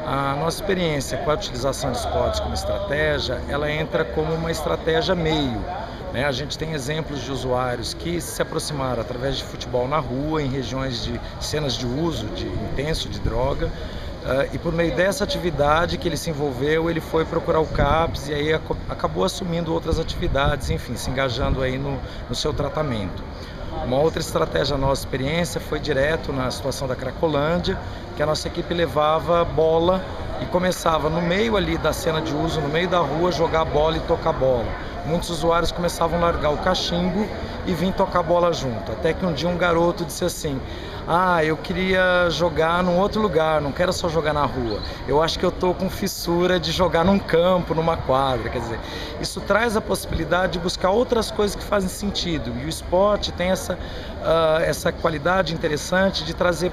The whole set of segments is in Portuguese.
A nossa experiência com a utilização de esportes como estratégia, ela entra como uma estratégia meio, né? A gente tem exemplos de usuários que se aproximaram através de futebol na rua, em regiões de cenas de uso intenso de droga, e por meio dessa atividade que ele se envolveu, ele foi procurar o CAPS e aí acabou assumindo outras atividades, enfim, se engajando aí no seu tratamento. Uma outra estratégia, a nossa experiência, foi direto na situação da Cracolândia, que a nossa equipe levava bola e começava no meio ali da cena de uso, no meio da rua, jogar bola e tocar bola. Muitos usuários começavam a largar o cachimbo e vir tocar bola junto, até que um dia um garoto disse assim: eu queria jogar num outro lugar, não quero só jogar na rua. Eu acho que eu estou com fissura de jogar num campo, numa quadra. Quer dizer, isso traz a possibilidade de buscar outras coisas que fazem sentido. E o esporte tem essa qualidade interessante de trazer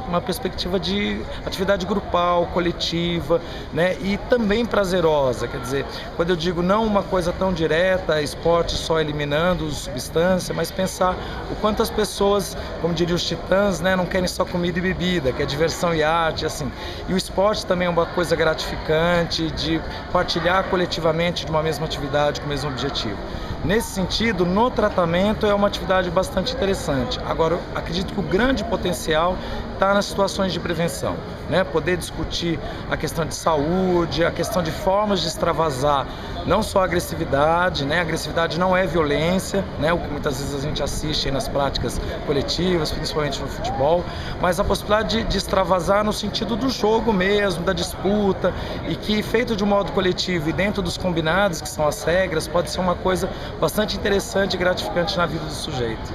uma perspectiva de atividade grupal, coletiva, né? E também prazerosa. Quer dizer, quando eu digo não uma coisa tão direta, esporte só eliminando substância, mas pensar o quanto as pessoas, como diriam os Titãs, né, não querem só comida e bebida, que é diversão e arte, assim. E o esporte também é uma coisa gratificante de partilhar coletivamente de uma mesma atividade com o mesmo objetivo. Nesse sentido, no tratamento é uma atividade bastante interessante. Agora, eu acredito que o grande potencial está nas situações de prevenção, né? Poder discutir a questão de saúde, a questão de formas de extravasar não só a agressividade, né? A agressividade não é violência, né? O que muitas vezes a gente assiste aí nas práticas coletivas, principalmente no futebol, mas a possibilidade de extravasar no sentido do jogo mesmo, da disputa, e que feito de um modo coletivo e dentro dos combinados, que são as regras, pode ser uma coisa bastante interessante e gratificante na vida do sujeito.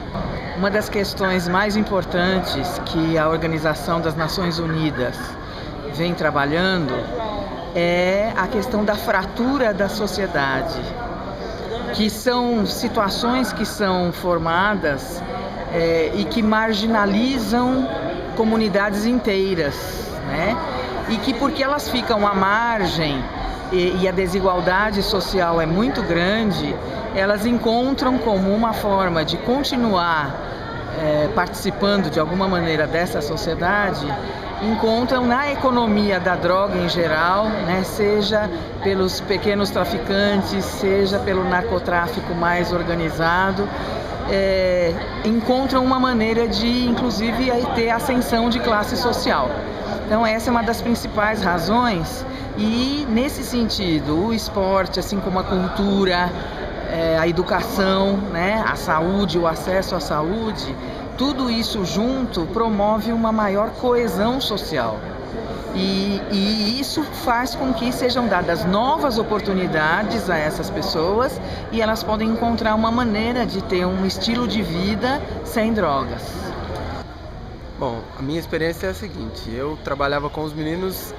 Uma das questões mais importantes que a Organização das Nações Unidas vem trabalhando é a questão da fratura da sociedade, que são situações que são formadas e que marginalizam comunidades inteiras, né? E que porque elas ficam à margem e a desigualdade social é muito grande, elas encontram como uma forma de continuar participando de alguma maneira dessa sociedade, encontram na economia da droga em geral, né, seja pelos pequenos traficantes, seja pelo narcotráfico mais organizado, encontram uma maneira de, inclusive, ter ascensão de classe social. Então essa é uma das principais razões e, nesse sentido, o esporte, assim como a cultura, a educação, né, a saúde, o acesso à saúde, tudo isso junto promove uma maior coesão social. E isso faz com que sejam dadas novas oportunidades a essas pessoas e elas podem encontrar uma maneira de ter um estilo de vida sem drogas. Bom, a minha experiência é a seguinte: eu trabalhava com os meninos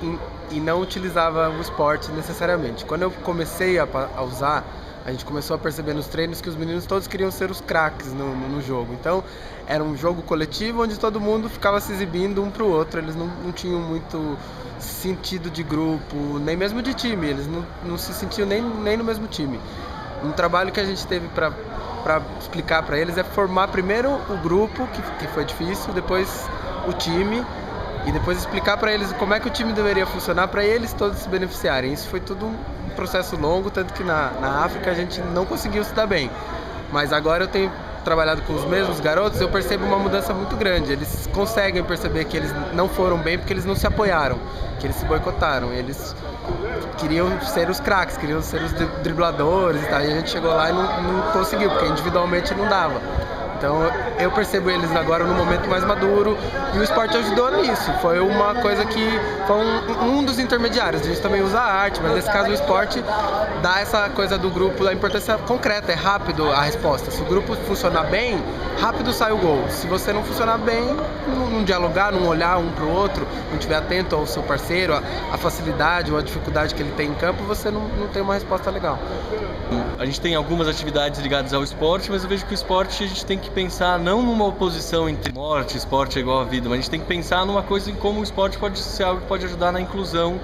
e não utilizava o esporte necessariamente. Quando eu comecei a usar, a gente começou a perceber nos treinos que os meninos todos queriam ser os craques no jogo. Então, era um jogo coletivo onde todo mundo ficava se exibindo um para o outro. Eles não tinham muito sentido de grupo, nem mesmo de time. Eles não se sentiam nem no mesmo time. Um trabalho que a gente teve para explicar para eles é formar primeiro o grupo, que foi difícil, depois o time, e depois explicar para eles como é que o time deveria funcionar para eles todos se beneficiarem. Isso foi tudo um processo longo, tanto que na África a gente não conseguiu se dar bem. Mas agora eu tenho trabalhado com os mesmos garotos, eu percebo uma mudança muito grande. Eles conseguem perceber que eles não foram bem porque eles não se apoiaram, que eles se boicotaram. Eles queriam ser os craques, queriam ser os dribladores e tal. E a gente chegou lá e não conseguiu, porque individualmente não dava. Então eu percebo eles agora no momento mais maduro e o esporte ajudou nisso. Foi uma coisa que foi um dos intermediários. A gente também usa a arte, mas nesse caso o esporte dá essa coisa do grupo, da importância concreta, é rápido a resposta. Se o grupo funcionar bem, rápido sai o gol. Se você não funcionar bem, não dialogar, não olhar um para o outro, não estiver atento ao seu parceiro, a facilidade ou a dificuldade que ele tem em campo, você não tem uma resposta legal. A gente tem algumas atividades ligadas ao esporte, mas eu vejo que o esporte a gente tem que pensar não numa oposição entre morte, esporte é igual à vida, mas a gente tem que pensar numa coisa em como o esporte pode ser algo que pode ajudar na inclusão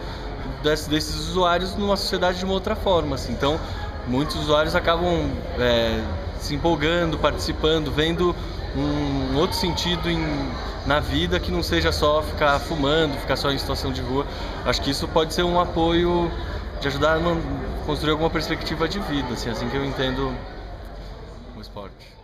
desses usuários numa sociedade de uma outra forma, assim. Então, muitos usuários acabam se empolgando, participando, vendo um outro sentido na vida que não seja só ficar fumando, ficar só em situação de rua. Acho que isso pode ser um apoio de ajudar a construir alguma perspectiva de vida, assim que eu entendo o esporte.